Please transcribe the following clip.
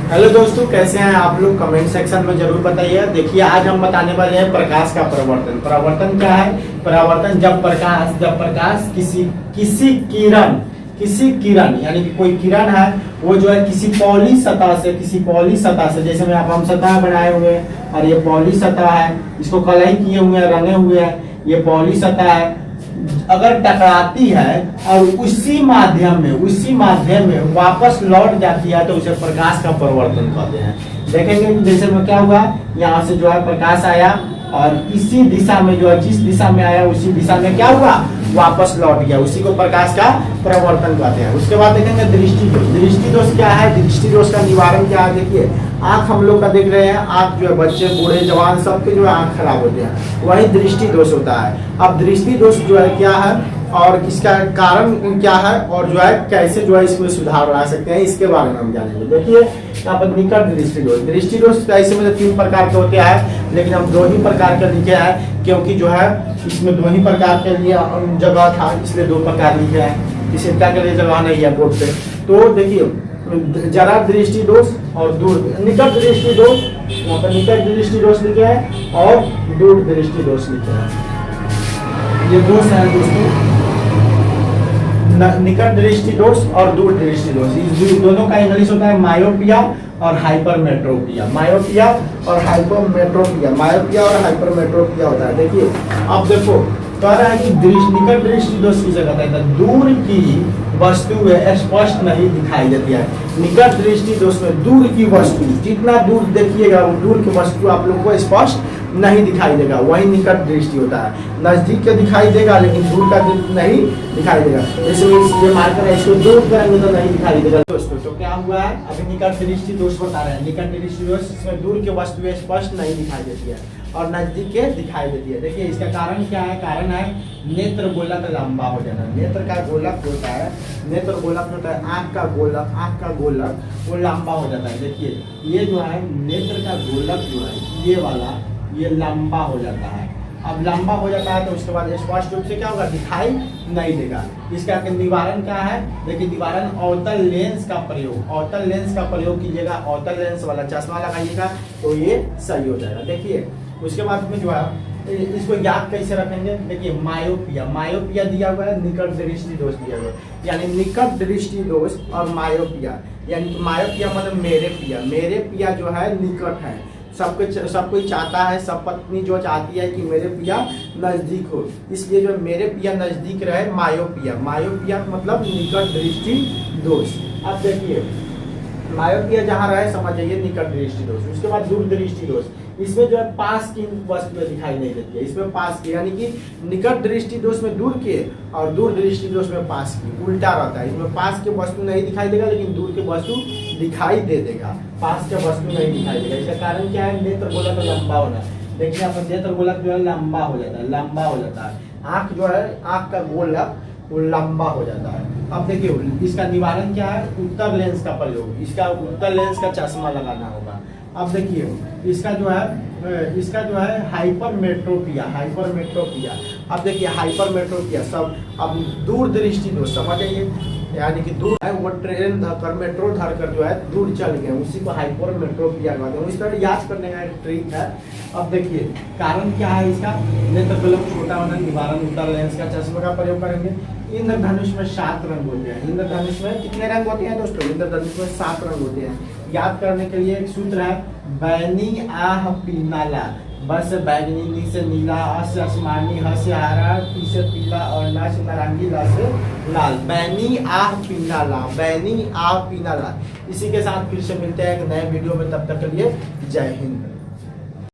Hello दोस्तों, कैसे हैं आप लोग? कमेंट सेक्शन में जरूर बताइए। देखिए, आज हम बताने वाले हैं प्रकाश का परावर्तन। परावर्तन क्या है? परावर्तन जब प्रकाश किसी किरण यानी कि कोई किरण है, वो जो है किसी पॉली सतह से जैसे में हम सतह बनाए हुए हैं और ये पॉली सतह है, इसको कलई किए हुए हैं, रंगे हुए हैं, ये पॉली सतह है। अगर टकराती है और उसी माध्यम में वापस लौट जाती है तो उसे प्रकाश का परावर्तन कहते हैं। देखेंगे जैसे में क्या हुआ, यहाँ से जो है प्रकाश आया और इसी दिशा में जो है, जिस दिशा में आया उसी दिशा में क्या हुआ, वापस लौट गया, उसी को प्रकाश का परावर्तन कहते हैं। उसके बाद देखेंगे दृष्टि दोष। दृष्टि दोष क्या है? दृष्टि दोष का निवारण क्या है? देखिए, आंख हम लोग का देख रहे हैं, आंख जो है बच्चे बूढ़े जवान सबके जो है आंख खराब होते हैं, वही दृष्टि दोष होता है। अब दृष्टि दोष जो है क्या है और इसका कारण क्या है और जो है कैसे जो है इसमें सुधार ला सकते हैं, इसके बारे में हम जानेंगे। देखिए यहाँ पर निकट दृष्टि दोष। दृष्टि दोष ऐसे में 3 प्रकार के होते हैं, लेकिन हम 2 ही प्रकार के लिखे हैं क्योंकि जो है इसमें 2 ही प्रकार के लिए जगह था, इसलिए 2 प्रकार लिखे हैं, इसे क्या के लिए जगह नहीं है बोर्ड पे। तो देखिए, जरा दृष्टि दोष और दूर निकट दृष्टि दोष, यहाँ पर निकट दृष्टि दोष लिखे हैं और दूर दृष्टि दोष लिखे हैं। ये दोष है दोस्तों, निकट दृष्टि दोष और दूर दृष्टि दोष। इस दोनों का इंग्लिश होता है मायोपिया और हाइपरमेट्रोपिया। मायोपिया और हाइपरमेट्रोपिया होता है। देखिए, अब देखो कह रहा है कि निकट दृष्टि दोष की जगह है दूर की वस्तु स्पष्ट नहीं दिखाई देती है। निकट दृष्टि दोष में दूर की वस्तु, जितना दूर देखिएगा वो दूर की वस्तु आप लोग को स्पष्ट नहीं दिखाई देगा, वही निकट दृष्टि होता है। नजदीक के दिखाई देगा लेकिन दूर का नहीं दिखाई देगा। जैसे ये मार्कर है, इसको दूर करेंगे तो नहीं दिखाई देगा दोस्तों। तो क्या हुआ है, अभी निकट दृष्टि दोष बता रहे हैं। निकट दृष्टि दोष इसमें दूर की वस्तु स्पष्ट नहीं दिखाई देती है और नजदीक के दिखाई देती है। देखिए इसका कारण क्या है? कारण है नेत्र गोलक लंबा हो जाना। नेत्र का गोलक होता है, नेत्र गोलक होता है आंख का गोलक वो लंबा हो जाता है। देखिए ये जो है नेत्र का गोलक जो है ये वाला, ये लंबा हो जाता है। अब लंबा हो जाता है तो उसके बाद स्पष्ट रूप से क्या होगा, दिखाई नहीं देगा। इसका निवारण क्या है? देखिए निवारण अवतल लेंस का प्रयोग कीजिएगा। अवतल लेंस वाला चश्मा लगाइएगा तो ये सही हो जाएगा। देखिए उसके बाद में जो है इसको याद कैसे रखेंगे? देखिए मायोपिया दिया हुआ है, निकट दृष्टि दोष दिया हुआ है। यानी निकट दृष्टि दोष और मायोपिया, यानी मायोपिया मतलब मेरे पिया जो है निकट है। सब कोई चाहता है, सब पत्नी जो चाहती है कि मेरे पिया नजदीक हो, इसलिए जो मेरे पिया नजदीक रहे मायोपिया मतलब निकट दृष्टि दोष। अब देखिए मायोपिया जहाँ रहे समझ जाइए निकट दृष्टि दोष। उसके बाद दूर दृष्टि दोष, इसमें जो है पास की वस्तुएं दिखाई नहीं देती है, इसमें पास की, यानी कि निकट दृष्टि दोष में दूर के और दूर दृष्टि दोष में पास की, उल्टा रहता है। इसमें पास के वस्तु नहीं दिखाई देगा लेकिन दूर के वस्तु दिखाई दे देगा, पास के वस्तु नहीं दिखाई देगा। इसका कारण क्या है? नेत्र गोलक लंबा होना। देखिए यहाँ पर नेत्र गोलक जो है लंबा हो जाता है, आंख जो है आंख का गोलक वो लंबा हो जाता है। अब देखिए इसका निवारण क्या है? उत्तर लेंस का प्रयोग, इसका उत्तर लेंस का चश्मा लगाना होगा। अब देखिए इसका जो है हाइपरमेट्रोपिया। अब देखिए हाइपरमेट्रोपिया सब, अब दूर दृष्टि दोष समझ आइए, यानी कि दूर है वो ट्रेन धरकर मेट्रो धरकर जो है दूर चल गए, उसी को हाइपरमेट्रोपिया कहते हैं। इस तरह याद करने का एक ट्रिक है। अब देखिए कारण क्या है इसका? नेत्र गोलक छोटा होना, निवारण उत्तर लेंस का चश्मा का प्रयोग करेंगे। इंद्रधनुष में 7 रंग होते हैं। इंद्रधनुष में कितने रंग होते हैं दोस्तों? इंद्रधनुष में 7 रंग होते हैं। याद करने के लिए एक सूत्र है, बैनी आह पीनाला, बस बैगनी, नी से नीला, अस आसमानी, ह से हरा, पी से पीला और ना से नारंगी, ला से लाल। बैनी आह पीनाला। इसी के साथ फिर से मिलते हैं एक नए वीडियो में, तब तक के लिए जय हिंद।